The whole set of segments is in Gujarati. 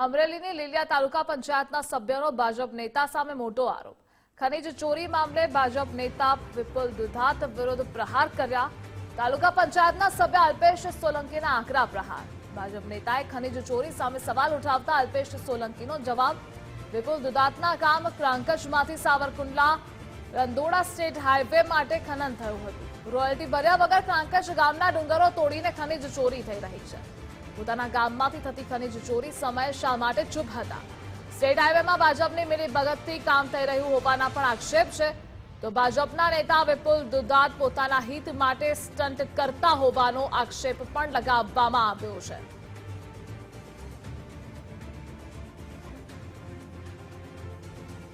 અમરેલીની લીલિયા તાલુકા પંચાયતના સભ્યનો ભાજપ નેતા સામે મોટો આરોપ। ખનીજ ચોરી મામલે ભાજપ નેતા વિપુલ દુધાત વિરુદ્ધ પ્રહાર કર્યા। તાલુકા પંચાયતના સભ્ય અલ્પેશ સોલંકીના આકરા પ્રહાર। ભાજપ નેતાએ ખનીજ ચોરી સામે સવાલ ઉઠાવતા અલ્પેશ સોલંકીનો જવાબ। વિપુલ દુધાતના ગામ ક્રાંકશમાંથી સાવરકુંડલા રંદોડા સ્ટેટ હાઈવે માટે ખનન થયું હતું। રોયલ્ટી ભર્યા વગર ક્રાંકશ ગામના ડુંગરો તોડીને ખનીજ ચોરી થઈ રહી છે। પોતાના ગામમાંથી થતી ખનીજ ચોરી સમયે શા માટે ચૂપ હતા? સ્ટેટ હાઈવેમાં ભાજપની મિલીભગતથી કામ થઈ રહ્યું હોવાના પણ આક્ષેપ છે। તો ભાજપના નેતા વિપુલ દુધાત પોતાના હિત માટે સ્ટન્ટ કરતા હોવાનો આક્ષેપ પણ લગાવવામાં આવ્યો છે।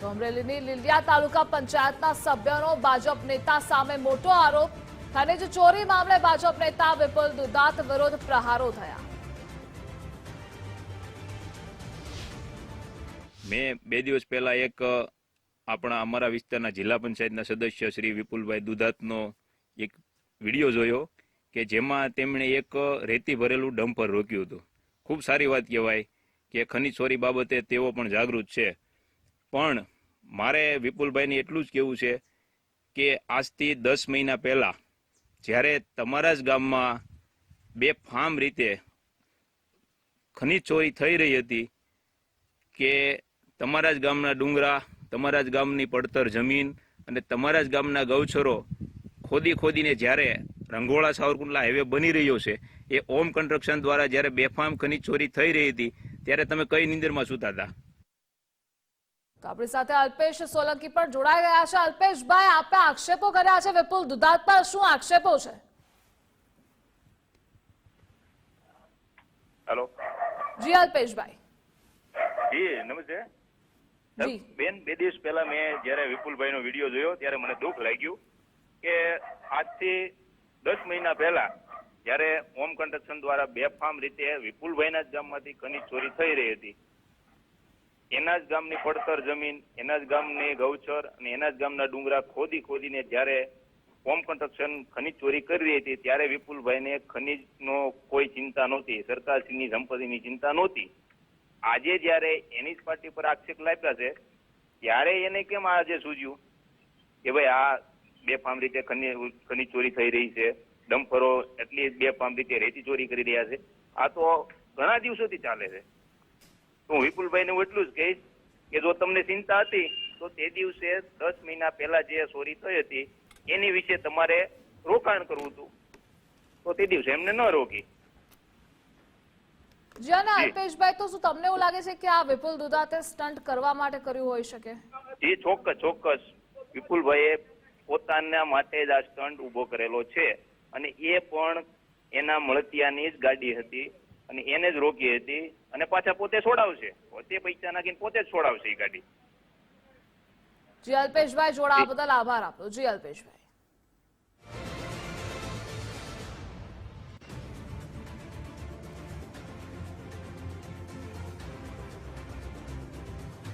તો અમરેલીની લીલિયા તાલુકા પંચાયતના સભ્યનો ભાજપ નેતા સામે મોટો આરોપ। ખનીજ ચોરી મામલે ભાજપ નેતા વિપુલ દુધાત વિરુદ્ધ પ્રહારો થયા। મેં 2 દિવસ પહેલા એક અમારા વિસ્તારના જિલ્લા પંચાયતના સદસ્ય શ્રી વિપુલભાઈ દુધાતનો એક વિડીયો જોયો કે જેમાં તેમણે એક રેતી ભરેલું ડમ્પર રોક્યું હતું। ખૂબ સારી વાત કહેવાય કે ખનીજ ચોરી બાબતે તેઓ પણ જાગૃત છે। પણ મારે વિપુલભાઈને એટલું જ કહેવું છે કે આજથી 10 મહિના પહેલા જ્યારે તમારા જ ગામમાં બેફામ રીતે ખનીજ ચોરી થઈ રહી હતી કે તમારા જ ગામના ડુંગરા, તમારા જ ગામની પડતર જમીન અને તમારા જ ગામના ગૌચરો ખોદીને જ્યારે રંગોળા સાવરકુંડલા હાઈવે બની રહ્યો છે, એ ઓમ કન્સ્ટ્રક્શન દ્વારા જ્યારે બેફામ ખનીજ ચોરી થઈ રહી હતી ત્યારે તમે કઈ નિંદરમાં સૂતા હતા? તો આપણી સાથે અલ્પેશ સોલંકી પણ જોડાઈ ગયા છે। અલ્પેશભાઈ, આપે આક્ષેપો કર્યા છે વિપુલ દુધાત પર, શું આક્ષેપો છે? હેલો જી અલ્પેશભાઈ। જી નમસ્તે બેન। 2 દિવસ પહેલા મેં જ્યારે વિપુલભાઈનો વિડીયો જોયો ત્યારે મને દુઃખ લાગ્યું કે આજથી 10 મહિના પહેલા જ્યારે હોમ કન્સ્ટ્રક્શન દ્વારા બેફામ રીતે વિપુલભાઈના જ ગામમાંથી ખનીજ ચોરી થઈ રહી હતી, એના જ ગામની પડતર જમીન, એના જ ગામની ગૌચર અને એના જ ગામના ડુંગરા ખોદીને જ્યારે હોમ કન્સ્ટ્રક્શન ખનીજ ચોરી કરી રહી હતી ત્યારે વિપુલભાઈને ખનીજનો કોઈ ચિંતા નહોતી, સરકારશ્રીની સંપત્તિની ચિંતા નહોતી। આજે જ્યારે એની જ પાર્ટી પર આક્ષેપ લાગ્યા છે ત્યારે એને કેમ આજે સૂઝ્યું કે ભાઈ આ બેફામ રીતે ખનીજ ચોરી થઈ રહી છે, ડમ્પરો એટલી બેફામ રીતે રેતી ચોરી કરી રહ્યા છે? આ તો ઘણા દિવસોથી ચાલે છે। તો હું વિપુલભાઈને હું એટલું જ કહીશ કે જો તમને ચિંતા હતી તો તે દિવસે 10 મહિના પહેલા જે ચોરી થઈ હતી એની વિશે તમારે રોકાણ કરવું હતું, તો તે દિવસે એમને ન રોકી। જી અને અલ્પેશભાઈ, તો શું તમને એવું લાગે છે કે આ વિપુલ દુધાતે સ્ટન્ટ કરવા માટે કર્યું હોઈ શકે? જી ચોક્કસ વિપુલભાઈએ પોતાના માટે જ આ સ્ટન્ટ ઉભો કરેલો છે અને એ પણ એના મળતિયાની જ ગાડી હતી અને એને જ રોકી હતી અને પાછા પોતે છોડાવશે, પોતે પૈસા નાખીને પોતે જ છોડાવશે એ ગાડી। જી અલ્પેશભાઈ, જોડાવા બદલ આભાર આપનો। જી અલ્પેશભાઈ।